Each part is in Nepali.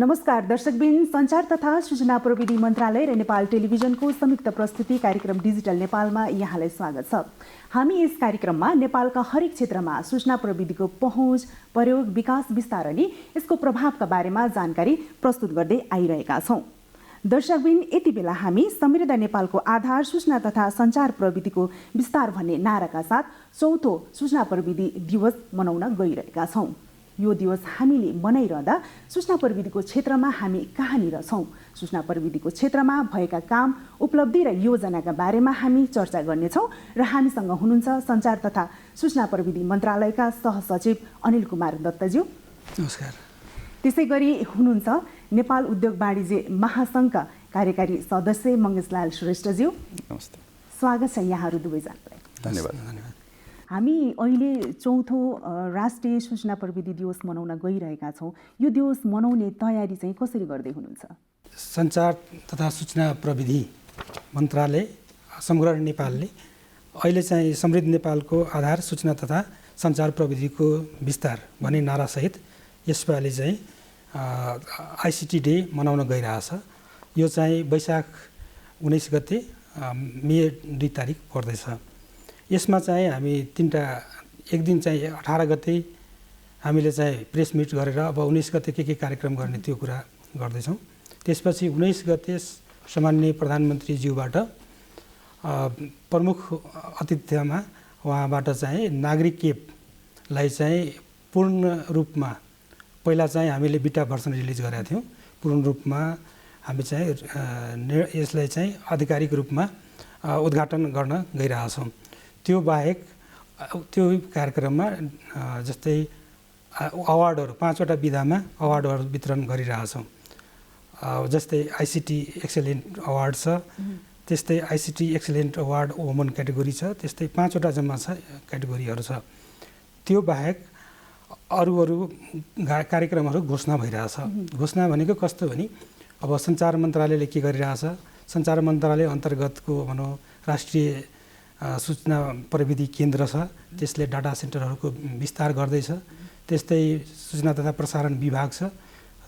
नमस्कार दर्शकबिन, सञ्चार तथा सूचना प्रविधि मन्त्रालय र नेपाल टेलिभिजनको संयुक्त प्रस्तुति कार्यक्रम डिजिटल नेपालमा यहाँलाई स्वागत छ। हामी यस कार्यक्रममा नेपालका हरेक क्षेत्रमा सूचना प्रविधिको पहुँच, प्रयोग, विकास, विस्तार अनि यसको प्रभावका बारेमा जानकारी प्रस्तुत गर्दै आइरहेका छौँ। दर्शकबिन, यति बेला हामी समृद्ध नेपालको आधार सूचना तथा सञ्चार प्रविधिको विस्तार भन्ने नाराका साथ चौथो सूचना प्रविधि दिवस मनाउन गइरहेका छौँ। यो दिवस हामीले मनाइरहँदा सूचना प्रविधिको क्षेत्रमा हामी कहाँनिर छौँ, सूचना प्रविधिको क्षेत्रमा भएका काम, उपलब्धि र योजनाका बारेमा हामी चर्चा गर्नेछौँ र हामीसँग हुनुहुन्छ सञ्चार तथा सूचना प्रविधि मन्त्रालयका सहसचिव अनिल कुमार दत्तज्यू। नमस्कार। त्यसै गरी हुनुहुन्छ नेपाल उद्योग वाणिज्य महासङ्घका कार्यकारी सदस्य मङ्गेशलाल श्रेष्ठज्यू। नमस्ते। स्वागत छ यहाँहरू दुवैजनालाई। धन्यवाद। हामी अहिले चौथो राष्ट्रिय सूचना प्रविधि दिवस मनाउन गइरहेका छौँ। यो दिवस मनाउने तयारी चाहिँ कसरी गर्दै हुनुहुन्छ? सञ्चार तथा सूचना प्रविधि मन्त्रालय समग्र नेपालले अहिले चाहिँ समृद्ध नेपालको आधार सूचना तथा सञ्चार प्रविधिको विस्तार भन्ने नारासहित यसपालि चाहिँ आइसिटी डे मनाउन गइरहेछ। यो चाहिँ वैशाख 19 गते मे 2 तारिक पर्दैछ। यसमा चाहिँ हामी एक दिन चाहिँ 18 गते हामीले चाहिँ प्रेस मिट गरेर अब 19 गते के कार्यक्रम गर्ने त्यो कुरा गर्दैछौँ। त्यसपछि 19 गते सामान्य प्रधानमन्त्रीज्यूबाट प्रमुख आतिथ्यमा उहाँबाट चाहिँ नागरिक एपलाई चाहिँ पूर्ण रूपमा पहिला चाहिँ हामीले बिटा भर्सन रिलिज गरेका थियौँ। पूर्ण रूपमा हामी चाहिँ यसलाई चाहिँ आधिकारिक रूपमा उद्घाटन गर्न गइरहेछौँ। त्यो बाहेक त्यो कार्यक्रममा जस्तै अवार्डहरू 5वटा विधामा अवार्डहरू वितरण गरिरहेछौँ। जस्तै आइसिटी एक्सेलेन्ट अवार्ड छ, त्यस्तै ICT excellent award woman category छ, त्यस्तै 5वटा जम्मा छ क्याटेगोरीहरू छ। त्यो बाहेक अरू कार्यक्रमहरू घोषणा भइरहेछ। घोषणा भनेको कस्तो भने अब सञ्चार मन्त्रालयले के गरिरहेछ, सञ्चार मन्त्रालय अन्तर्गतको भनौँ राष्ट्रिय सूचना प्रविधि केन्द्र छ, त्यसले डाटा सेन्टरहरूको विस्तार गर्दैछ। त्यस्तै सूचना तथा प्रसारण विभाग छ,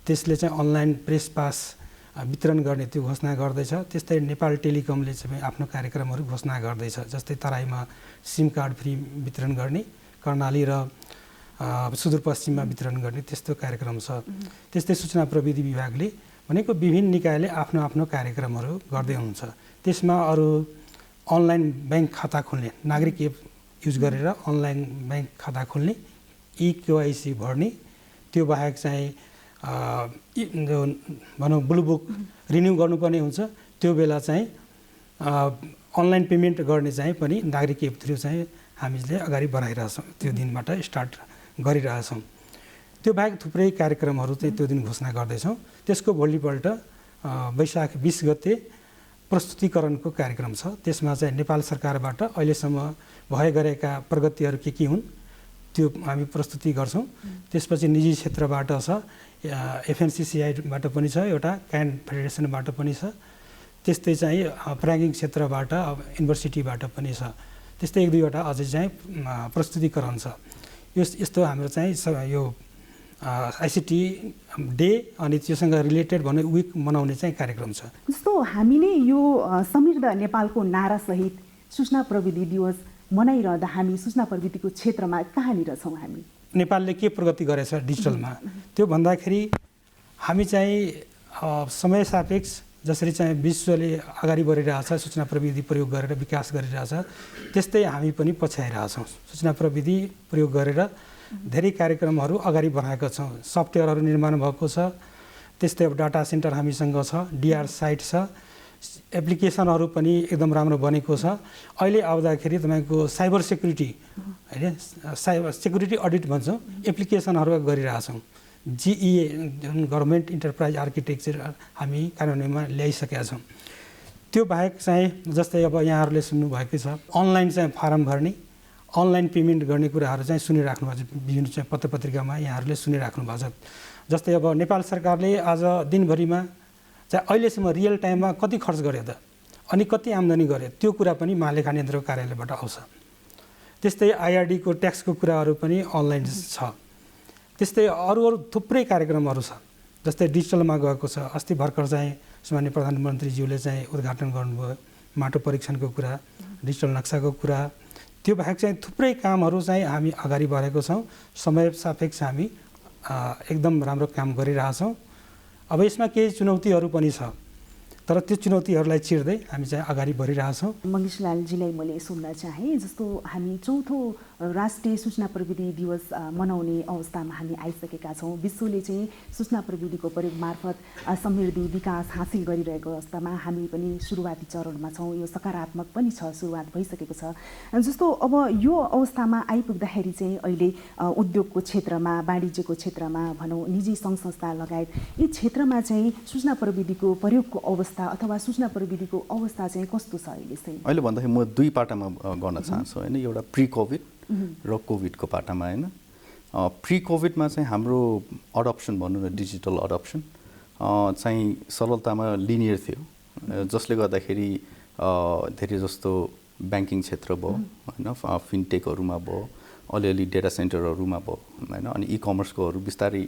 त्यसले चाहिँ अनलाइन प्रेस पास वितरण गर्ने त्यो घोषणा गर्दैछ। त्यस्तै नेपाल टेलिकमले चाहिँ आफ्नो कार्यक्रमहरू घोषणा गर्दैछ। जस्तै तराईमा सिम कार्ड फ्री वितरण गर्ने, कर्णाली र सुदूरपश्चिममा वितरण गर्ने त्यस्तो कार्यक्रम छ। त्यस्तै सूचना प्रविधि विभागले भनेको विभिन्न निकायले आफ्नो आफ्नो कार्यक्रमहरू गर्दै हुनुहुन्छ। त्यसमा अरू अनलाइन ब्याङ्क खाता खोल्ने, नागरिक एप युज गरेर अनलाइन ब्याङ्क खाता खोल्ने, केवाइसी भर्ने, त्यो बाहेक चाहिँ भनौँ ब्लू बुक रिन्यू गर्नुपर्ने हुन्छ। त्यो बेला चाहिँ अनलाइन पेमेन्ट गर्ने चाहिँ पनि नागरिक एप थ्रु चाहिँ हामीले अगाडि बढाइरहेछौँ। त्यो दिनबाट स्टार्ट गरिरहेछौँ। त्यो बाहेक थुप्रै कार्यक्रमहरू चाहिँ त्यो दिन घोषणा गर्दैछौँ। त्यसको भोलिपल्ट वैशाख 20 गते प्रस्तुतिकरणको कार्यक्रम छ। त्यसमा चाहिँ नेपाल सरकारबाट अहिलेसम्म गरेका प्रगतिहरू के हुन् त्यो हामी प्रस्तुति गर्छौँ। त्यसपछि निजी क्षेत्रबाट छ, एफएनसिसिआईबाट पनि छ, एउटा क्यान फेडरेसनबाट पनि छ, त्यस्तै चाहिँ प्राज्ञिक क्षेत्रबाट युनिभर्सिटीबाट पनि छ। त्यस्तै 1-2वटा अझै चाहिँ प्रस्तुतिकरण छ। यस्तो हाम्रो चाहिँ यो आइसिटी डे अनि त्योसँग रिलेटेड भन्ने विक मनाउने चाहिँ कार्यक्रम छ। जस्तो हामीले यो समृद्ध नेपालको नारासहित सूचना प्रविधि दिवस मनाइरहँदा हामी सूचना प्रविधिको क्षेत्रमा कहाँनिर छौँ? हामी नेपालले के प्रगति गरेछ डिजिटलमा त्यो भन्दाखेरि हामी चाहिँ समय सापेक्ष जसरी चाहिँ विश्वले अगाडि बढिरहेछ, सूचना प्रविधि प्रयोग गरेर विकास गरिरहेछ, त्यस्तै हामी पनि पछ्याइरहेछौँ। सूचना प्रविधि प्रयोग गरेर धेरै कार्यक्रमहरू अगाडि बढाएका छौँ। सफ्टवेयरहरू निर्माण भएको छ, त्यस्तै अब डाटा सेन्टर हामीसँग छ, डिआर साइट छ, एप्लिकेसनहरू पनि एकदम राम्रो बनेको छ। अहिले आउँदाखेरि तपाईँको साइबर सेक्युरिटी होइन, साइबर सेक्युरिटी अडिट भन्छौँ, एप्लिकेसनहरू गरिरहेछौँ। जिइए जुन गभर्मेन्ट इन्टरप्राइज आर्किटेक्चर हामी कानुनमा ल्याइसकेका छौँ। त्यो बाहेक चाहिँ जस्तै अब यहाँहरूले सुन्नुभएकै छ, अनलाइन चाहिँ फारम भर्ने, अनलाइन पेमेन्ट गर्ने कुराहरू चाहिँ सुनिराख्नु भएको छ। विभिन्न चाहिँ पत्रपत्रिकामा यहाँहरूले सुनिराख्नु भएको छ। जस्तै अब नेपाल सरकारले आज दिनभरिमा चाहिँ अहिलेसम्म रियल टाइममा कति खर्च गर्यो त अनि कति आम्दानी गर्यो त्यो कुरा पनि महालेखा नियन्त्रक कार्यालयबाट आउँछ। त्यस्तै आइआरडीको ट्याक्सको कुराहरू पनि अनलाइन छ। त्यस्तै अरू थुप्रै कार्यक्रमहरू छ। जस्तै डिजिटलमा गएको छ। अस्ति भर्खर चाहिँ सम्माननीय प्रधानमन्त्रीज्यूले चाहिँ उद्घाटन गर्नुभयो माटो परीक्षणको कुरा, डिजिटल नक्साको कुरा। त्यो बाहेक चाहिँ थुप्रै कामहरू चाहिँ हामी अगाडि बढेको छौँ। समय सापेक्ष हामी एकदम राम्रो काम गरिरहेछौँ। अब यसमा केही चुनौतीहरू पनि छ, तर त्यो चुनौतीहरूलाई चिर्दै हामी चाहिँ अगाडि बढिरहेछौँ। मङ्गेशलालजीलाई मैले सोध्न चाहेँ, जस्तो हामी चौथो राष्ट्रिय सूचना प्रविधि दिवस मनाउने अवस्थामा हामी आइसकेका छौँ। विश्वले चाहिँ सूचना प्रविधिको प्रयोग मार्फत समृद्धि विकास हासिल गरिरहेको अवस्थामा हामी पनि सुरुवाती चरणमा छौँ। यो सकारात्मक पनि छ, सुरुवात भइसकेको छ। जस्तो अब यो अवस्थामा आइपुग्दाखेरि चाहिँ अहिले उद्योगको क्षेत्रमा, वाणिज्यको क्षेत्रमा भनौँ, निजी सङ्घ संस्था लगायत यी क्षेत्रमा चाहिँ सूचना प्रविधिको प्रयोगको अवस्था अथवा सूचना प्रविधिको अवस्था चाहिँ कस्तो छ अहिले चाहिँ? अहिले भन्दाखेरि म दुई पाटामा गर्न चाहन्छु होइन। एउटा प्री कोभिड र कोभिडको पाटामा होइन। प्री कोभिडमा चाहिँ हाम्रो अडप्सन भनौँ न, डिजिटल अडप्सन चाहिँ सरलतामा लिनियर थियो, जसले गर्दाखेरि धेरै जस्तो ब्याङ्किङ क्षेत्र भयो होइन, फिनटेकहरूमा भयो, अलिअलि डेटा सेन्टरहरूमा भयो होइन, अनि इ कमर्सकोहरू बिस्तारै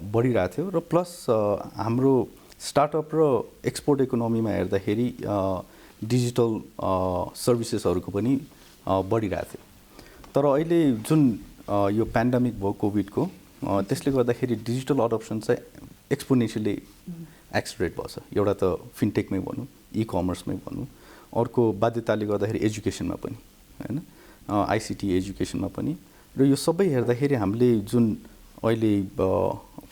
बढिरहेको थियो। र प्लस हाम्रो स्टार्टअप र एक्सपोर्ट इकोनोमीमा हेर्दाखेरि डिजिटल सर्भिसेसहरूको पनि बढिरहेको थियो। तर अहिले जुन यो पेन्डेमिक भयो कोभिडको, त्यसले गर्दाखेरि डिजिटल अडप्सन चाहिँ एक्सपोनेन्सियली एक्सलरेट भएछ। एउटा त फिनटेकमै भनौँ, इ कमर्समै भनौँ, अर्को बाध्यताले गर्दाखेरि एजुकेसनमा पनि होइन, आइसिटी एजुकेसनमा पनि। र यो सबै हेर्दाखेरि हामीले जुन अहिले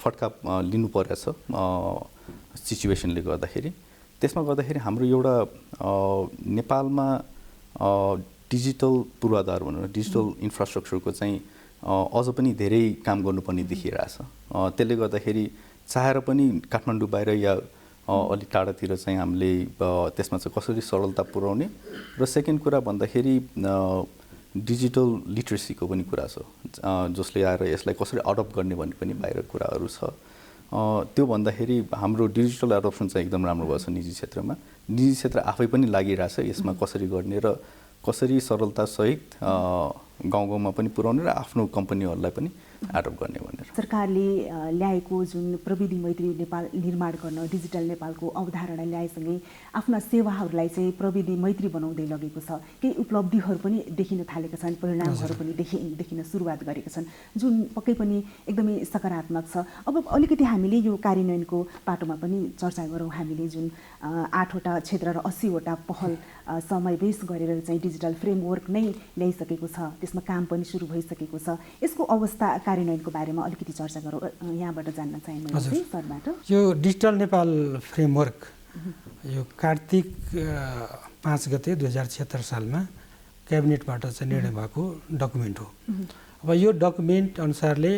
फड्का लिनु परेछ सिचुएसनले गर्दाखेरि, त्यसमा गर्दाखेरि हाम्रो एउटा नेपालमा डिजिटल पूर्वाधार भनौँ, डिजिटल इन्फ्रास्ट्रक्चरको चाहिँ अझ पनि धेरै काम गर्नुपर्ने देखिरहेछ। त्यसले गर्दाखेरि चाहेर पनि काठमाडौँ बाहिर या अलिक टाढातिर चाहिँ हामीले त्यसमा चाहिँ कसरी सरलता पुर्याउने, र सेकेन्ड कुरा भन्दाखेरि डिजिटल लिट्रेसीको पनि कुरा छ, जसले आएर यसलाई कसरी अडप्ट गर्ने भन्ने पनि बाहिर कुराहरू छ। त्यो भन्दाखेरि हाम्रो डिजिटल एडप्सन चाहिँ एकदम राम्रो भएको छ निजी क्षेत्रमा। निजी क्षेत्र आफै पनि लागिरहेछ यसमा कसरी गर्ने र कसरी सरलतासहित गाउँ गाउँमा पनि पुर्याउने र आफ्नो कम्पनीहरूलाई पनि एडप्ट गर्ने भनेर सरकारले ल्याएको जुन प्रविधि मैत्री नेपाल निर्माण गर्न डिजिटल नेपालको अवधारणा ल्याएसँगै आफ्ना सेवाहरूलाई चाहिँ प्रविधि मैत्री बनाउँदै लगेको छ। केही उपलब्धिहरू पनि देखिन थालेका छन्, परिणामहरू पनि देखिन सुरुवात गरेका छन्, जुन पक्कै पनि एकदमै सकारात्मक छ। अब अलिकति हामीले यो कार्यान्वयनको पाटोमा पनि चर्चा गरौँ। हामीले जुन 8वटा क्षेत्र र 80वटा पहल समावेश गरेर चाहिँ डिजिटल फ्रेमवर्क नै ल्याइसकेको छ, त्यसमा काम पनि सुरु भइसकेको छ। यसको अवस्था कार्यान्वयनको बारेमा अलिकति चर्चा गरौँ, यहाँबाट जान्न चाहे मैले सरबाट। यो डिजिटल नेपाल फ्रेमवर्क यो कार्तिक 5 गते 2076 सालमा क्याबिनेटबाट चाहिँ निर्णय भएको डकुमेन्ट हो। अब यो डकुमेन्ट अनुसारले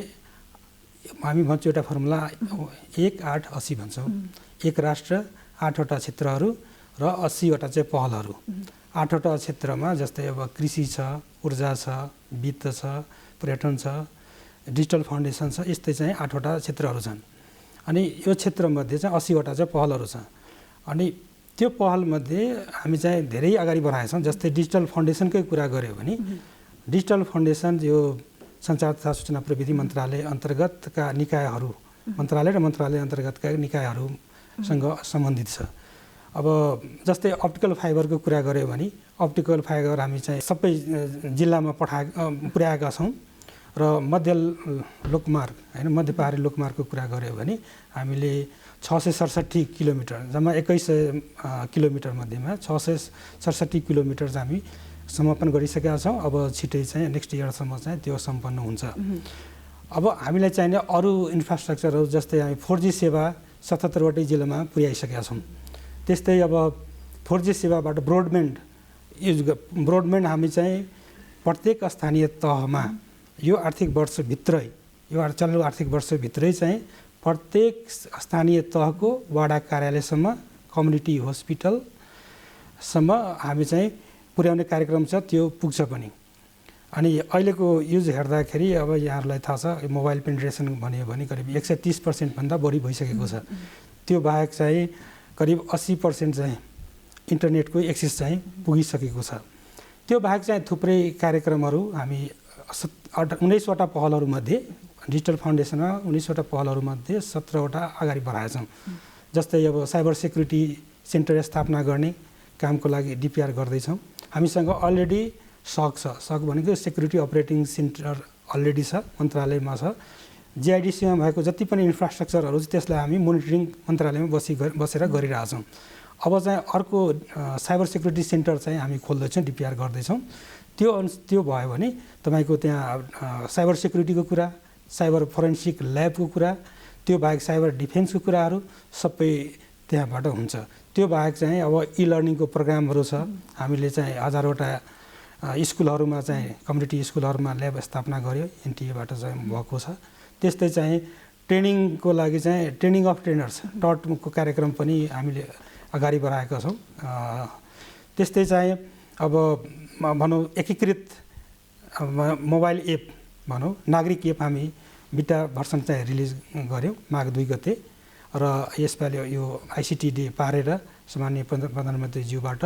हामी भन्छौँ एउटा फर्मुला 1-8-80 भन्छौँ। एक राष्ट्र 8वटा क्षेत्रहरू र 80वटा चाहिँ पहलहरू। 8वटा क्षेत्रमा जस्तै अब कृषि छ, ऊर्जा छ, वित्त छ, पर्यटन छ, डिजिटल फाउन्डेसन छ, यस्तै चाहिँ 8वटा क्षेत्रहरू छन्। अनि यो क्षेत्रमध्ये चाहिँ 80वटा चाहिँ पहलहरू छ। अनि त्यो पहलमध्ये हामी चाहिँ धेरै अगाडि बढाएका छौँ। जस्तै डिजिटल फाउन्डेसनकै कुरा गऱ्यो भने डिजिटल फाउन्डेसन यो सञ्चार तथा सूचना प्रविधि मन्त्रालय अन्तर्गतका निकायहरू, मन्त्रालय र मन्त्रालय अन्तर्गतका निकायहरूसँग सम्बन्धित छ। अब जस्तै अप्टिकल फाइबरको कुरा गऱ्यो भने अप्टिकल फाइबर हामी चाहिँ सबै जिल्लामा पुर्याएका छौँ। र मध्य लोकमार्ग होइन, मध्य पहाडी लोकमार्गको कुरा गऱ्यो भने हामीले 667 किलोमिटर, जम्मा 2100 किलोमिटर मध्येमा 667 किलोमिटर चाहिँ हामी समापन गरिसकेका छौँ। अब छिटै चाहिँ नेक्स्ट इयरसम्म चाहिँ त्यो सम्पन्न हुन्छ। अब हामीलाई चाहिने अरू इन्फ्रास्ट्रक्चरहरू जस्तै हामी 4G सेवा 77वटै जिल्लामा पुर्याइसकेका छौँ। त्यस्तै अब 4G सेवाबाट ब्रोडब्यान्ड हामी चाहिँ प्रत्येक स्थानीय तहमा यो आर्थिक वर्षभित्रै, यो चालु आर्थिक वर्षभित्रै चाहिँ प्रत्येक स्थानीय तहको वडा कार्यालयसम्म, कम्युनिटी हस्पिटलसम्म हामी चाहिँ पुर्याउने कार्यक्रम छ, त्यो पुग्छ पनि। अनि अहिलेको युज हेर्दाखेरि अब यहाँहरूलाई थाहा छ मोबाइल पेनिट्रेसन भन्यो भने करिब 130% भन्दा बढी भइसकेको छ। त्यो बाहेक चाहिँ करिब 80% चाहिँ इन्टरनेटको एक्सेस चाहिँ पुगिसकेको छ। त्यो बाहेक चाहिँ थुप्रै कार्यक्रमहरू हामी 19वटा पहलहरूमध्ये डिजिटल फाउन्डेसनमा 19वटा पहलहरूमध्ये 17वटा अगाडि बढाएका छौँ। जस्तै अब साइबर सेक्युरिटी सेन्टर स्थापना गर्ने कामको लागि DPR गर्दैछौँ। हामीसँग अलरेडी SOC छ। SOC भनेको सेक्युरिटी अपरेटिङ सेन्टर अलरेडी छ, मन्त्रालयमा छ। GIDCमा भएको जति पनि इन्फ्रास्ट्रक्चरहरू छ त्यसलाई हामी मोनिटरिङ मन्त्रालयमा बसेर गरिरहेछौँ। अब चाहिँ अर्को साइबर सेक्युरिटी सेन्टर चाहिँ हामी खोल्दैछौँ, DPR गर्दैछौँ। त्यो भयो भने तपाईँको त्यहाँ साइबर सेक्युरिटीको कुरा, साइबर फोरेन्सिक ल्याबको कुरा, त्यो बाहेक साइबर डिफेन्सको कुराहरू सबै त्यहाँबाट हुन्छ। त्यो बाहेक चाहिँ अब लर्निङको प्रोग्रामहरू छ। हामीले चाहिँ हजारवटा स्कुलहरूमा चाहिँ कम्युनिटी स्कुलहरूमा ल्याब स्थापना गर्यो, NTA बाट चाहिँ भएको छ। त्यस्तै चाहिँ ट्रेनिङको लागि चाहिँ ट्रेनिङ अफ ट्रेनर्स टटको कार्यक्रम पनि हामीले अगाडि बढाएका छौँ। त्यस्तै चाहिँ अब भनौँ एकीकृत मोबाइल एप भनौँ नागरिक एप हामी बिटा भर्सन चाहिँ रिलिज गऱ्यौँ माघ 2 गते र यसपालि यो ICT डे पारेर सामान्य प्रधानमन्त्रीज्यूबाट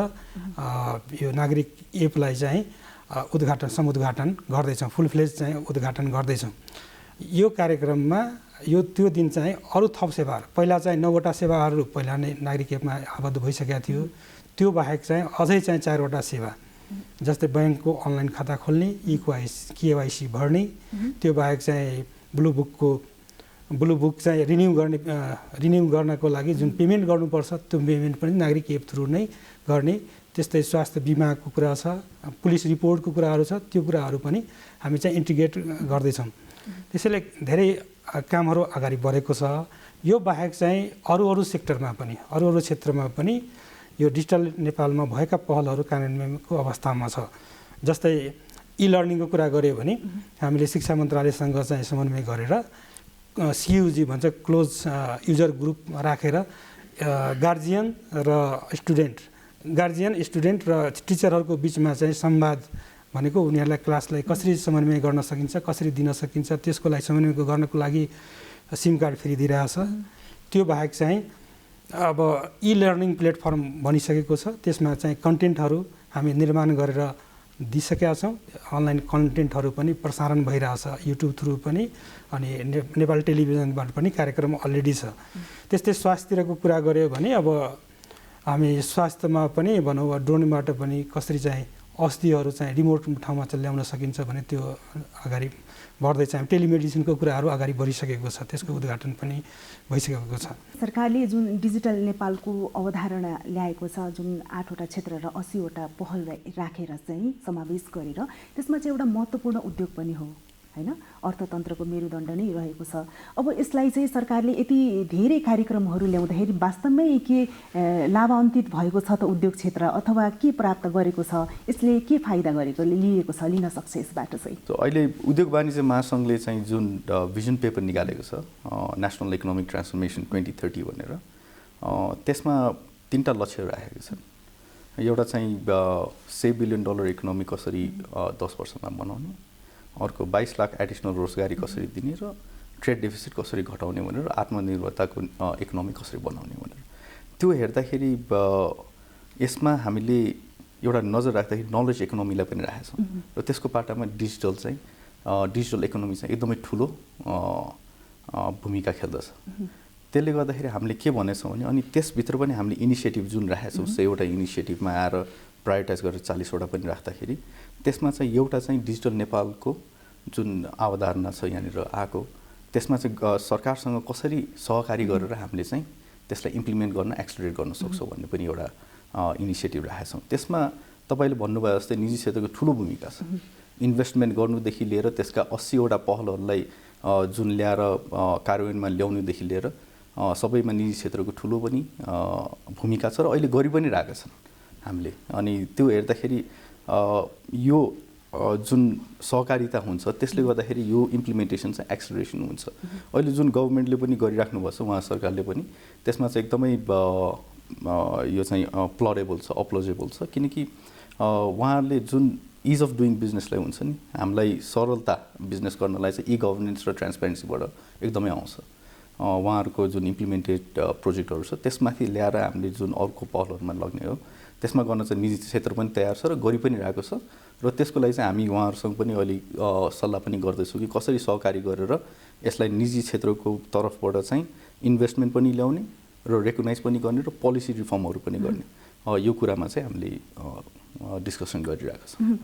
यो नागरिक एपलाई चाहिँ समुद्घाटन गर्दैछौँ, फुल फ्लेज चाहिँ उद्घाटन गर्दैछौँ। यो कार्यक्रममा त्यो दिन चाहिँ अरू थप सेवाहरू, पहिला चाहिँ 9वटा सेवाहरू पहिला नै नागरिक एपमा आबद्ध भइसकेका थियो। त्यो बाहेक चाहिँ अझै चाहिँ 4वटा सेवा, जस्तै ब्याङ्कको अनलाइन खाता खोल्ने, KYC भर्ने, त्यो बाहेक चाहिँ ब्लू बुक चाहिँ रिन्यू गर्नको लागि जुन पेमेन्ट गर्नुपर्छ त्यो पेमेन्ट पनि नागरिक एप थ्रु नै गर्ने। त्यस्तै स्वास्थ्य बिमाको कुरा छ, पुलिस रिपोर्टको कुराहरू छ, त्यो कुराहरू पनि हामी चाहिँ इन्टिग्रेट गर्दैछौँ। त्यसैले धेरै कामहरू अगाडि बढेको छ। यो बाहेक चाहिँ अरू सेक्टरमा पनि, अरू क्षेत्रमा पनि यो डिजिटल नेपालमा भएका पहलहरू कार्यान्वयनको अवस्थामा छ। जस्तै लर्निङको कुरा गऱ्यो भने हामीले शिक्षा मन्त्रालयसँग चाहिँ समन्वय गरेर CUG भन्छ क्लोज युजर ग्रुप राखेर गार्जियन स्टुडेन्ट र टिचरहरूको बिचमा चाहिँ संवाद भनेको उनीहरूलाई क्लासलाई कसरी समन्वय गर्न सकिन्छ, कसरी दिन सकिन्छ, त्यसको लागि समन्वय गर्नको लागि सिम कार्ड फ्री दिइरहेछ। त्यो बाहेक चाहिँ अब लर्निङ प्लेटफर्म बनिसकेको छ। त्यसमा चाहिँ कन्टेन्टहरू हामी निर्माण गरेर दिइसकेका छौँ। अनलाइन कन्टेन्टहरू पनि प्रसारण भइरहेछ युट्युब थ्रु पनि, अनि नेपाल टेलिभिजनबाट पनि कार्यक्रम अलरेडी छ। त्यस्तै स्वास्थ्यको कुरा गऱ्यो भने अब हामी स्वास्थ्यमा पनि भनौँ ड्रोनबाट पनि कसरी चाहिँ औषधिहरू चाहिँ रिमोट ठाउँमा चाहिँ ल्याउन सकिन्छ भने त्यो अगाडि बढ्दैछ। टेलिमेडिसिनको कुराहरू अगाडि बढिसकेको छ, त्यसको उद्घाटन पनि भइसकेको छ। सरकारले जुन डिजिटल नेपालको अवधारणा ल्याएको छ, जुन 8वटा क्षेत्र र 80वटा पहल राखेर चाहिँ समावेश गरेर, त्यसमा चाहिँ एउटा महत्त्वपूर्ण उद्योग पनि हो हैन, अर्थतन्त्रको मेरुदण्ड नै रहेको छ। अब यसलाई चाहिँ सरकारले यति धेरै कार्यक्रमहरू ल्याउँदाखेरि वास्तवमै के लाभान्वित भएको छ त उद्योग क्षेत्र, अथवा के प्राप्त गरेको छ, यसले के फाइदा लिएको छ, लिन सक्छ यसबाट चाहिँ? अहिले उद्योग वाणिज्य महासङ्घले चाहिँ जुन भिजन पेपर निकालेको छ नेसनल इकोनोमिक ट्रान्सफर्मेसन 2030 भनेर, त्यसमा 3टा लक्ष्य राखेको छन्। एउटा चाहिँ $100 बिलियन इकोनोमी कसरी 10 वर्षमा बनाउने, अर्को 22 लाख एडिसनल रोजगारी कसरी दिने र ट्रेड डेफिसिट कसरी घटाउने भनेर, आत्मनिर्भरताको इकोनोमी कसरी बनाउने भनेर। त्यो हेर्दाखेरि यसमा हामीले एउटा नजर राख्दाखेरि नलेज इकोनोमीलाई पनि राखेका छौँ र त्यसको पाटामा डिजिटल इकोनोमी चाहिँ एकदमै ठुलो भूमिका खेल्दछ। त्यसले गर्दाखेरि हामीले के भनेछौँ भने, अनि त्यसभित्र पनि हामीले इनिसिएटिभ जुन राखेका छौँ, 100वटा इनिसिएटिभमा आएर प्रायोरिटाइज गरेर 40वटा पनि राख्दाखेरि त्यसमा चाहिँ एउटा चाहिँ डिजिटल नेपालको जुन अवधारणा छ यहाँनिर आएको, त्यसमा चाहिँ सरकारसँग कसरी सहकारी गरेर हामीले चाहिँ त्यसलाई इम्प्लिमेन्ट गर्न, एक्सलरेट गर्न सक्छौँ भन्ने पनि एउटा इनिसिएटिभ राखेका छौँ। त्यसमा तपाईँले भन्नुभयो जस्तै निजी क्षेत्रको ठुलो भूमिका छ। इन्भेस्टमेन्ट गर्नुदेखि लिएर त्यसका 80वटा पहलहरूलाई जुन ल्याएर कार्यान्वयनमा ल्याउनुदेखि लिएर सबैमा निजी क्षेत्रको ठुलो पनि भूमिका छ र अहिले गरि पनि रहेका छन् हामीले। अनि त्यो हेर्दाखेरि यो जुन सहकारिता हुन्छ त्यसले गर्दाखेरि यो इम्प्लिमेन्टेसन चाहिँ एक्सलरेसन हुन्छ। अहिले जुन गभर्मेन्टले पनि गरिराख्नु भएको छ, उहाँ सरकारले पनि त्यसमा चाहिँ एकदमै यो चाहिँ प्लडेबल छ, अप्लोजेबल छ, किनकि उहाँहरूले जुन इज अफ डुइङ बिजनेसलाई हुन्छ नि, हामीलाई सरलता बिजनेस गर्नलाई चाहिँ गभर्नेन्स र ट्रान्सपेरेन्सीबाट एकदमै आउँछ। उहाँहरूको जुन इम्प्लिमेन्टेड प्रोजेक्टहरू छ त्यसमाथि ल्याएर हामीले जुन अर्को पहलहरूमा लग्ने हो, त्यसमा गर्न चाहिँ निजी क्षेत्र पनि तयार छ र गरि पनि रहेको छ। र त्यसको लागि चाहिँ हामी उहाँहरूसँग पनि अलि सल्लाह पनि गर्दैछौँ कि कसरी सहकारी गरेर यसलाई निजी क्षेत्रको तर्फबाट चाहिँ इन्भेस्टमेन्ट पनि ल्याउने र रेकगनाइज पनि गर्ने र पोलिसी रिफर्महरू पनि गर्ने यो कुरामा चाहिँ हामीले डिस्कसन गरिरहेका छौँ।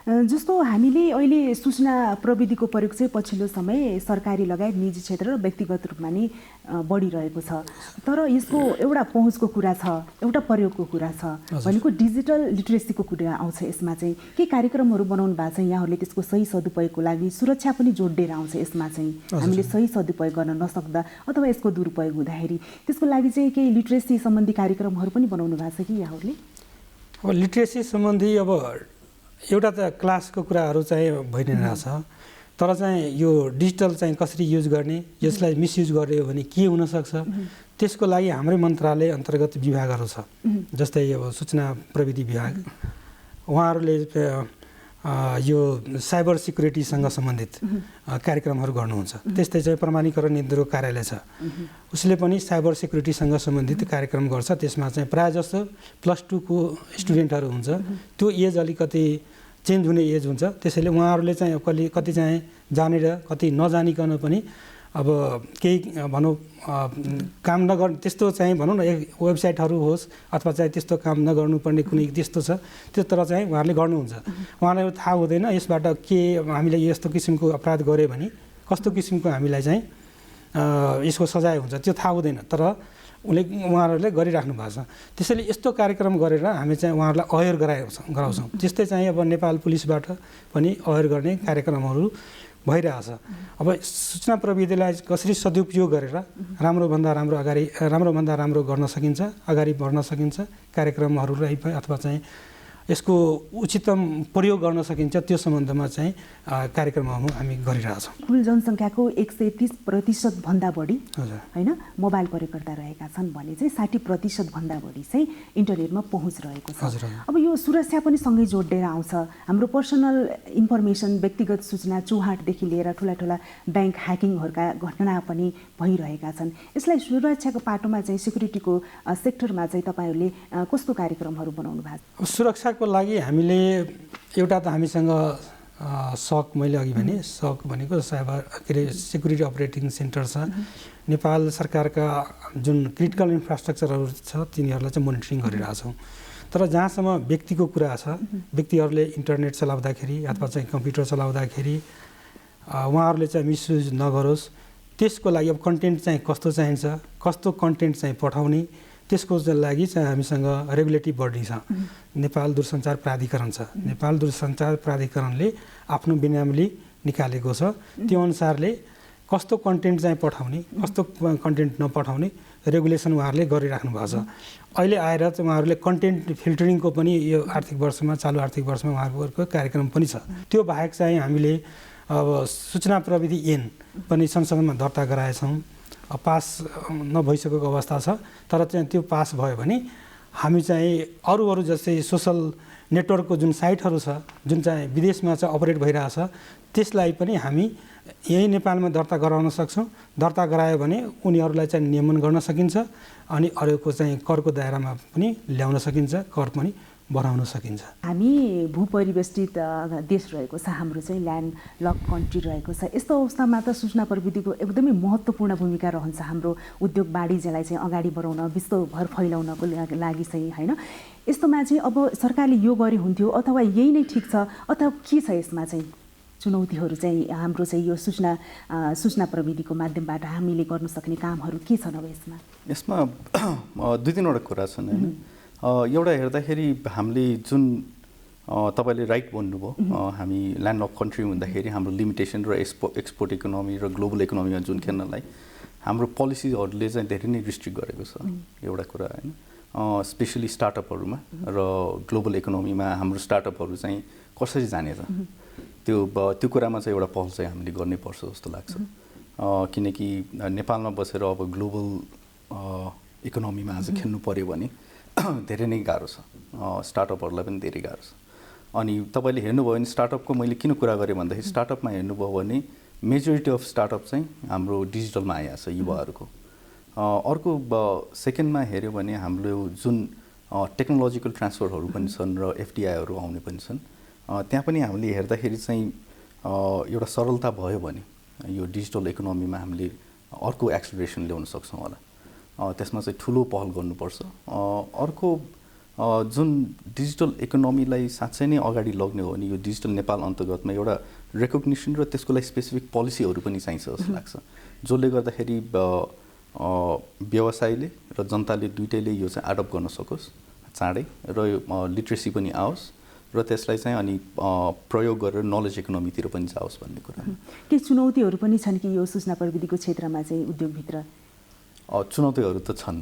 जस्तो हामीले अहिले सूचना प्रविधिको प्रयोग चाहिँ पछिल्लो समय सरकारी लगायत निजी क्षेत्र र व्यक्तिगत रूपमा नै बढिरहेको छ, तर यसको एउटा पहुँचको कुरा छ, एउटा प्रयोगको कुरा छ भनेको डिजिटल लिटरेसीको कुरा आउँछ। यसमा चाहिँ के कार्यक्रमहरू बनाउनु भएको छ यहाँहरूले त्यसको सही सदुपयोगको लागि? सुरक्षा पनि जोडिएर आउँछ यसमा चाहिँ, हामीले सही सदुपयोग गर्न नसक्दा अथवा यसको दुरुपयोग हुँदाखेरि त्यसको लागि चाहिँ केही लिटरेसी सम्बन्धी कार्यक्रमहरू पनि बनाउनु भएको छ कि यहाँहरूले? अब लिटरेसी सम्बन्धी अब एउटा त क्लासको कुराहरू चाहिँ भइ नै रहेछ, तर चाहिँ यो डिजिटल चाहिँ कसरी युज गर्ने, यसलाई मिसयुज गर्यो भने के हुनसक्छ, त्यसको लागि हाम्रै मन्त्रालय अन्तर्गत विभागहरू छ। जस्तै अब सूचना प्रविधि विभाग, उहाँहरूले यो साइबर सिक्युरिटीसँग सम्बन्धित कार्यक्रमहरू गर्नुहुन्छ। त्यस्तै चाहिँ प्रमाणीकरण नियन्त्रकको कार्यालय छ, उसले पनि साइबर सिक्युरिटीसँग सम्बन्धित कार्यक्रम गर्छ। त्यसमा चाहिँ प्रायः जस्तो +2 को स्टुडेन्टहरू हुन्छ, त्यो एज अलिकति चेन्ज हुने एज हुन्छ, त्यसैले उहाँहरूले चाहिँ कति चाहिँ जानेर कति नजानिकन पनि अब केही भनौँ काम नगर्ने त्यस्तो चाहिँ भनौँ न वेबसाइटहरू होस् अथवा चाहिँ त्यस्तो काम नगर्नुपर्ने कुनै त्यस्तो छ, त्यो तर चाहिँ उहाँहरूले गर्नुहुन्छ। उहाँलाई थाहा हुँदैन यसबाट के हामीले यस्तो किसिमको अपराध गऱ्यो भने कस्तो किसिमको हामीलाई चाहिँ यसको सजाय हुन्छ त्यो थाहा हुँदैन, तर उहाँहरूले गरिराख्नु भएको छ। त्यसैले यस्तो कार्यक्रम गरेर हामी चाहिँ उहाँहरूलाई अवेर गराउँछौँ। त्यस्तै चाहिँ अब नेपाल पुलिसबाट पनि अवेर गर्ने कार्यक्रमहरू भइरहेछ। अब सूचना प्रविधिलाई कसरी सदुपयोग गरेर राम्रोभन्दा राम्रो गर्न सकिन्छ, अगाडि बढ्न सकिन्छ, कार्यक्रमहरूलाई अथवा चाहिँ यसको उचितम प्रयोग गर्न सकिन्छ, त्यो सम्बन्धमा चाहिँ कार्यक्रमहरू हामी गरिरहेछौँ। कुल जनसङ्ख्याको 130% भन्दा बढी होइन मोबाइल प्रयोगकर्ता रहेका छन् भने चाहिँ 60% भन्दा बढी चाहिँ इन्टरनेटमा पहुँच रहेको छ। अब यो सुरक्षा पनि सँगै जोडेर आउँछ। हाम्रो पर्सनल इन्फर्मेसन, व्यक्तिगत सूचना चुहाटदेखि लिएर ठुला ब्याङ्क ह्याकिङहरूका घटना पनि भइरहेका छन्। यसलाई सुरक्षाको पाटोमा चाहिँ सिक्युरिटीको सेक्टरमा चाहिँ तपाईँहरूले कस्तो कार्यक्रमहरू बनाउनु भएको छ? सुरक्षाको लागि हामीले एउटा त हामीसँग SOC, मैले अघि भने SOC भनेको साइबर सिक्युरिटी अपरेटिङ सेन्टर छ। नेपाल सरकारका जुन क्रिटिकल इन्फ्रास्ट्रक्चरहरू छ तिनीहरूलाई चाहिँ मोनिटरिङ गरिरहेछौँ। तर जहाँसम्म व्यक्तिको कुरा छ, व्यक्तिहरूले इन्टरनेट चलाउँदाखेरि अथवा चाहिँ कम्प्युटर चलाउँदाखेरि उहाँहरूले चाहिँ मिसयुज नगरोस्, त्यसको लागि अब कन्टेन्ट चाहिँ कस्तो चाहिन्छ, कस्तो कन्टेन्ट चाहिँ पठाउने, त्यसको लागि चाहिँ हामीसँग रेगुलेटरी बडी छ, नेपाल दूरसञ्चार प्राधिकरण छ। नेपाल दूरसञ्चार प्राधिकरणले आफ्नो विनियमावली निकालेको छ, त्यो अनुसारले कस्तो कन्टेन्ट चाहिँ पठाउने, कस्तो कन्टेन्ट नपठाउने रेगुलेसन उहाँहरूले गरिराख्नु भएको छ। अहिले आएर चाहिँ उहाँहरूले कन्टेन्ट फिल्टरिङको पनि यो आर्थिक वर्षमा, चालु आर्थिक वर्षमा उहाँहरूको कार्यक्रम पनि छ। त्यो बाहेक चाहिँ हामीले अब सूचना प्रविधि ऐन पनि संसदमा दर्ता गराएछौँ। पास नभइसकेको अवस्था छ, तर चाहिँ त्यो पास भयो भने हामी चाहिँ अरू जस्तै सोसल नेटवर्कको जुन साइटहरू छ, जुन चाहिँ विदेशमा चाहिँ अपरेट भइरहेछ, त्यसलाई पनि हामी यही नेपालमा दर्ता गराउन सक्छौँ। दर्ता गरायो भने उनीहरूलाई चाहिँ नियमन गर्न सकिन्छ अनि अरूको चाहिँ करको दायरामा पनि ल्याउन सकिन्छ, कर पनि बढाउन सकिन्छ। हामी भूपरिवेष्टित देश रहेको छ, हाम्रो चाहिँ ल्यान्ड लक कन्ट्री रहेको छ। यस्तो अवस्थामा त सूचना प्रविधिको एकदमै महत्त्वपूर्ण भूमिका रहन्छ हाम्रो उद्योग वाणिज्यलाई चाहिँ अगाडि बढाउन, विश्वभर फैलाउनको लागि चाहिँ होइन। यस्तोमा चाहिँ अब सरकारले यो गरे हुन्थ्यो अथवा यही नै ठिक छ अथवा के छ यसमा चाहिँ चुनौतीहरू चाहिँ हाम्रो चाहिँ यो सूचना प्रविधिको माध्यमबाट हामीले गर्न सक्ने कामहरू के छन्? अब यसमा 2-3वटा कुरा छन् होइन। एउटा हेर्दाखेरि हामीले जुन तपाईँले राइट भन्नुभयो, हामी ल्यान्ड लक कन्ट्री हुँदाखेरि हाम्रो लिमिटेसन र एक्सपोर्ट इकोनोमी र ग्लोबल इकोनोमीमा जुन खेल्नलाई हाम्रो पोलिसीहरूले चाहिँ धेरै नै रिस्ट्रिक्ट गरेको छ, एउटा कुरा होइन। स्पेसली स्टार्टअपहरूमा र ग्लोबल इकोनोमीमा हाम्रो स्टार्टअपहरू चाहिँ कसरी जाने त त्यो कुरामा चाहिँ एउटा पहल चाहिँ हामीले गर्नैपर्छ जस्तो लाग्छ। किनकि नेपालमा बसेर अब ग्लोबल इकोनोमीमा आज खेल्नु पर्यो भने धेरै नै गाह्रो छ, स्टार्टअपहरूलाई पनि धेरै गाह्रो छ। अनि तपाईँले हेर्नुभयो भने स्टार्टअपको मैले किन कुरा गरेँ भन्दाखेरि स्टार्टअपमा हेर्नुभयो भने मेजोरिटी अफ स्टार्टअप चाहिँ हाम्रो डिजिटलमा आइएको छ युवाहरूको। अर्को सेकेन्डमा हेऱ्यो भने हाम्रो जुन टेक्नोलोजिकल ट्रान्सफरहरू पनि छन् र FDIहरू आउने पनि छन्, त्यहाँ पनि हामीले हेर्दाखेरि चाहिँ एउटा सरलता भयो भने यो डिजिटल इकोनोमीमा हामीले अर्को एक्सलरेसन ल्याउन सक्छौँ होला। त्यसमा चाहिँ ठुलो पहल गर्नुपर्छ। अर्को जुन डिजिटल इकोनोमीलाई साँच्चै नै अगाडि लग्ने हो भने यो डिजिटल नेपाल अन्तर्गतमा एउटा रेकग्निसन र त्यसको लागि स्पेसिफिक पोलिसीहरू पनि चाहिन्छ जस्तो लाग्छ, जसले गर्दाखेरि व्यवसायले र जनताले दुइटैले यो चाहिँ एडप्ट गर्न सकोस् चाँडै र लिट्रेसी पनि आओस् र त्यसलाई चाहिँ अनि प्रयोग गरेर नलेज इकोनोमीतिर पनि जाओस् भन्ने कुरा। के चुनौतीहरू पनि छन् कि यो सूचना प्रविधिको क्षेत्रमा चाहिँ उद्योगभित्र? चुनौतीहरू त छन्।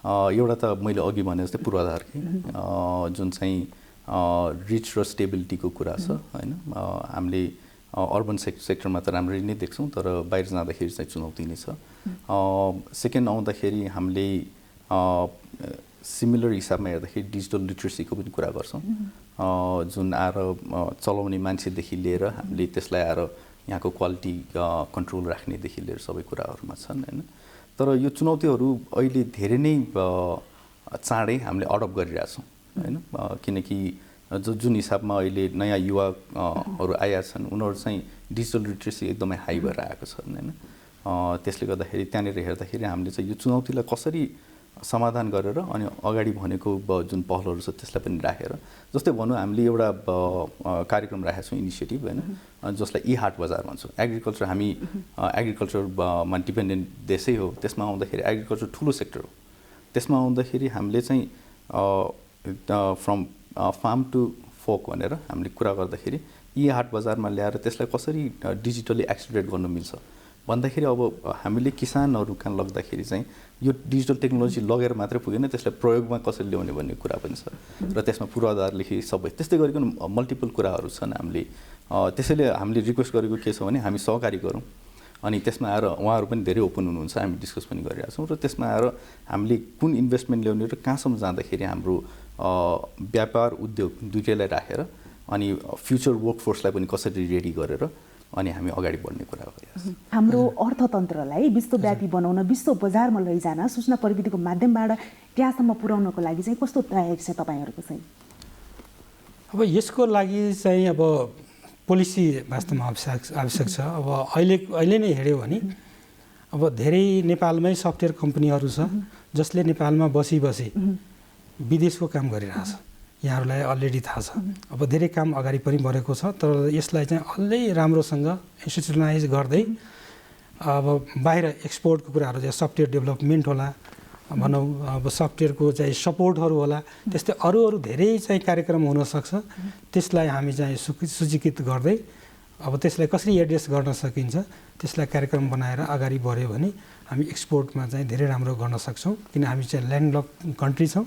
एउटा त मैले अघि भने जस्तै पूर्वाधार जुन चाहिँ रिच र स्टेबिलिटीको कुरा छ होइन। हामीले अर्बन सेक्टरमा त राम्ररी नै देख्छौँ, तर बाहिर जाँदाखेरि चाहिँ चुनौती नै छ। सेकेन्ड आउँदाखेरि हामीले सिमिलर हिसाबमा हेर्दाखेरि डिजिटल लिट्रेसीको पनि कुरा गर्छौँ, जुन आएर चलाउने मान्छेदेखि लिएर हामीले त्यसलाई आएर यहाँको क्वालिटी कन्ट्रोल राख्नेदेखि लिएर सबै कुराहरूमा छन् होइन। तर यो चुनौतीहरू अहिले धेरै नै चाँडै हामीले अडप्ट गरिरहेछौँ होइन, किनकि जुन हिसाबमा अहिले नयाँ युवाहरू आएका छन् उनीहरू चाहिँ डिजिटल लिट्रेसी एकदमै हाई भएर आएको छन् होइन। त्यसले गर्दाखेरि त्यहाँनिर हेर्दाखेरि हामीले चाहिँ यो चुनौतीलाई कसरी समाधान गरेर अनि अगाडि भनेको जुन पहलहरू छ त्यसलाई पनि राखेर, जस्तै भनौँ हामीले एउटा कार्यक्रम राखेका छौँ इनिसिएटिभ होइन, जसलाई ई हाट बजार भन्छौँ। एग्रिकल्चर हामी एग्रिकल्चरमा डिपेन्डेन्ट देशै हो, त्यसमा आउँदाखेरि एग्रिकल्चर ठुलो सेक्टर हो। त्यसमा आउँदाखेरि हामीले चाहिँ फ्रम फार्म टु फोक भनेर हामीले कुरा गर्दाखेरि ई हाट बजारमा ल्याएर त्यसलाई कसरी डिजिटली एक्सलेरेट गर्नु मिल्छ भन्दाखेरि अब हामीले किसानहरू कहाँ लग्दाखेरि चाहिँ यो डिजिटल टेक्नोलोजी लगेर मात्रै पुगेन, त्यसलाई प्रयोगमा कसरी ल्याउने भन्ने कुरा पनि छ र त्यसमा पूर्वाधारदेखि सबै त्यस्तै गरिकन मल्टिपल कुराहरू छन्। हामीले त्यसैले हामीले रिक्वेस्ट गरेको के छ भने हामी सहकारी गरौँ अनि त्यसमा आएर उहाँहरू पनि धेरै ओपन हुनुहुन्छ, हामी डिस्कस पनि गरिरहेका छौँ र त्यसमा आएर हामीले कुन इन्भेस्टमेन्ट ल्याउने र कहाँसम्म जाँदाखेरि हाम्रो व्यापार उद्योग दुइटैलाई राखेर अनि फ्युचर वर्कफोर्सलाई पनि कसरी रेडी गरेर अनि हामी अगाडि बढ्ने कुरा गरिरहेछौँ। हाम्रो अर्थतन्त्रलाई विश्वव्यापी बनाउन, विश्व बजारमा लैजान सूचना प्रविधिको माध्यमबाट त्यहाँसम्म पुर्याउनको लागि चाहिँ कस्तो तयारी छ तपाईँहरूको चाहिँ? अब यसको लागि चाहिँ अब पोलिसी वास्तवमा आवश्यक छ। अब अहिले नै हेऱ्यो भने अब धेरै नेपालमै सफ्टवेयर कम्पनीहरू छ जसले नेपालमा बसी विदेशको काम गरिरहेछ। यहाँहरूलाई अलरेडी थाहा छ। अब धेरै काम अगाडि पनि बढेको छ, तर यसलाई चाहिँ अझै राम्रोसँग इन्स्टिट्युसनलाइज गर्दै अब बाहिर एक्सपोर्टको कुराहरू चाहिँ सफ्टवेयर डेभलपमेन्ट होला भनौँ, अब सफ्टवेयरको चाहिँ सपोर्टहरू होला, त्यस्तै अरू धेरै चाहिँ कार्यक्रम हुनसक्छ। त्यसलाई हामी चाहिँ सूचीकृत गर्दै अब त्यसलाई कसरी एड्रेस गर्न सकिन्छ त्यसलाई कार्यक्रम बनाएर अगाडि बढ्यो भने हामी एक्सपोर्टमा चाहिँ धेरै राम्रो गर्न सक्छौँ। किन हामी चाहिँ ल्यान्डलक कन्ट्री छौँ।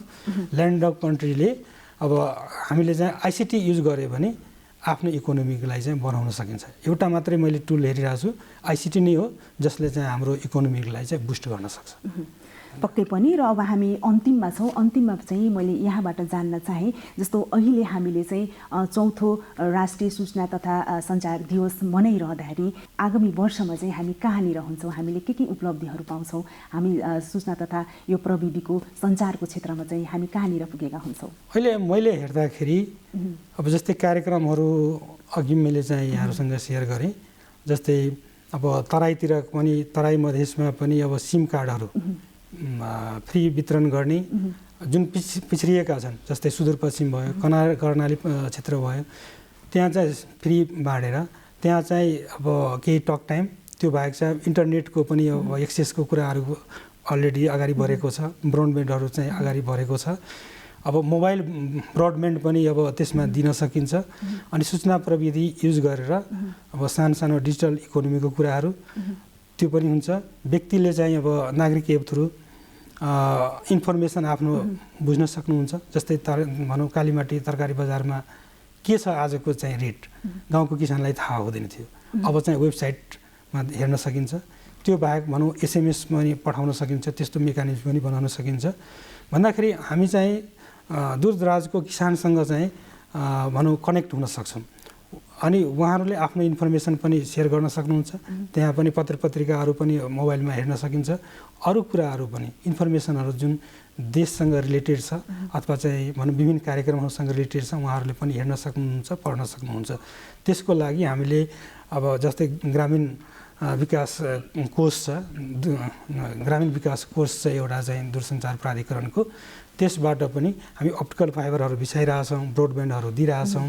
ल्यान्डलक कन्ट्रीले अब हामीले चाहिँ आइसिटी युज गऱ्यो भने आफ्नो इकोनोमीलाई चाहिँ बनाउन सकिन्छ। एउटा मात्रै मैले टुल हेरिरहेको छु, आइसिटी नै हो जसले चाहिँ हाम्रो इकोनोमीलाई चाहिँ बुस्ट गर्न सक्छ। पक्कै पनि। र अब हामी अन्तिममा छौँ। अन्तिममा चाहिँ मैले यहाँबाट जान्न चाहेँ, जस्तो अहिले हामीले चाहिँ चौथो राष्ट्रिय सूचना तथा सञ्चार दिवस मनाइरहँदाखेरि आगामी वर्षमा चाहिँ हामी कहाँनिर हुन्छौँ, हामीले के उपलब्धिहरू पाउँछौँ, हामी सूचना तथा यो प्रविधिको सञ्चारको क्षेत्रमा चाहिँ हामी कहाँनिर पुगेका हुन्छौँ? अहिले मैले हेर्दाखेरि अब जस्तै कार्यक्रमहरू अघि मैले चाहिँ यहाँहरूसँग सेयर गरेँ, जस्तै अब तराईतिर पनि, तराई मधेसमा पनि अब सिम कार्डहरू फ्री वितरण गर्ने जुन पिछडिएका छन्, जस्तै सुदूरपश्चिम भयो, कर्णाली क्षेत्र भयो, त्यहाँ चाहिँ फ्री बाँडेर त्यहाँ चाहिँ अब केही टक टाइम, त्यो बाहेक चाहिँ इन्टरनेटको पनि अब एक्सेसको कुराहरू अलरेडी अगाडि बढेको छ। ब्रोडब्यान्डहरू चाहिँ अगाडि बढेको छ। अब मोबाइल ब्रोडब्यान्ड पनि अब त्यसमा दिन सकिन्छ। अनि सूचना प्रविधि युज गरेर अब सानो डिजिटल इकोनोमीको कुराहरू त्यो पनि हुन्छ। व्यक्तिले चाहिँ अब नागरिक एप थ्रु इन्फर्मेसन आफ्नो बुझ्न सक्नुहुन्छ। जस्तै भनौँ कालीमाटी तरकारी बजारमा के छ आजको चाहिँ रेट, गाउँको किसानलाई थाहा हुँदैन थियो, अब चाहिँ वेबसाइटमा हेर्न सकिन्छ। त्यो बाहेक भनौँ एसएमएस पनि पठाउन सकिन्छ, त्यस्तो मेकानिजम पनि बनाउन सकिन्छ। भन्दाखेरि हामी चाहिँ दूरदराजको किसानसँग चाहिँ भनौँ कनेक्ट हुन सक्छौँ। अनि उहाँहरूले आफ्नो इन्फर्मेसन पनि सेयर गर्न सक्नुहुन्छ। त्यहाँ पनि पत्र पत्रिकाहरू पनि मोबाइलमा हेर्न सकिन्छ। अरू कुराहरू पनि इन्फर्मेसनहरू जुन देशसँग रिलेटेड छ अथवा चाहिँ भनौँ विभिन्न कार्यक्रमहरूसँग रिलेटेड छ उहाँहरूले पनि हेर्न सक्नुहुन्छ, पढ्न सक्नुहुन्छ। त्यसको लागि हामीले अब जस्तै ग्रामीण विकास कोष छ, ग्रामीण विकास कोष छ एउटा चाहिँ दूरसञ्चार प्राधिकरणको, त्यसबाट पनि हामी अप्टिकल फाइबरहरू बिछाइरहेछौँ, ब्रोडब्यान्डहरू दिइरहेछौँ,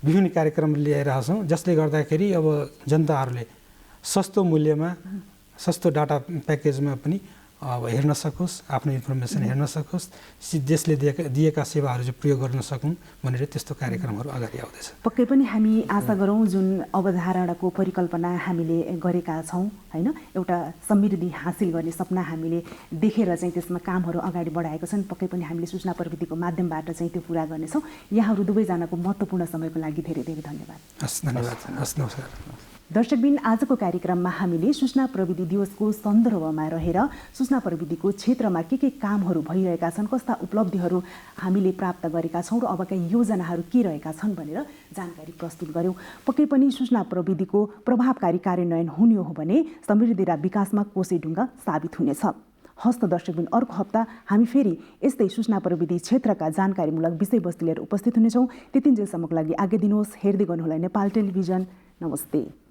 विभिन्न कार्यक्रम ल्याइरहेछौँ, जसले गर्दाखेरि अब जनताहरूले सस्तो मूल्यमा सस्तो डाटा प्याकेजमा पनि अब हेर्न सकोस्, आफ्नो इन्फर्मेसन हेर्न सकोस्, देशले दिएका सेवाहरू चाहिँ प्रयोग गर्न सकुन् भनेर त्यस्तो कार्यक्रमहरू अगाडि आउँदैछ। पक्कै पनि हामी आशा गरौँ जुन अवधारणाको परिकल्पना हामीले गरेका छौँ होइन, एउटा समृद्धि हासिल गर्ने सपना हामीले देखेर चाहिँ त्यसमा कामहरू अगाडि बढाएको छन्, पक्कै पनि हामीले सूचना प्रविधिको माध्यमबाट चाहिँ त्यो पुरा गर्नेछौँ। यहाँहरू दुवैजनाको महत्त्वपूर्ण समयको लागि धेरै धेरै धन्यवाद। हस्, धन्यवाद। हस्, नमस्कार। दर्शकबिन, आजको कार्यक्रममा हामीले सूचना प्रविधि दिवसको सन्दर्भमा रहेर सूचना प्रविधिको क्षेत्रमा के कामहरू भइरहेका छन्, कस्ता उपलब्धिहरू हामीले प्राप्त गरेका छौँ र अबका योजनाहरू के रहेका छन् भनेर जानकारी प्रस्तुत गऱ्यौँ। पक्कै पनि सूचना प्रविधिको प्रभावकारी कार्यान्वयन हुने हो भने समृद्धि र विकासमा कोसेढुङ्गा साबित हुनेछ। हस्त दर्शकबिन, अर्को हप्ता हामी फेरि यस्तै सूचना प्रविधि क्षेत्रका जानकारीमूलक विषयवस्तु लिएर उपस्थित हुनेछौँ। त्यतिन्जेलसम्मको लागि आज्ञा दिनुहोस्। हेर्दै गर्नुहोला नेपाल टेलिभिजन। नमस्ते।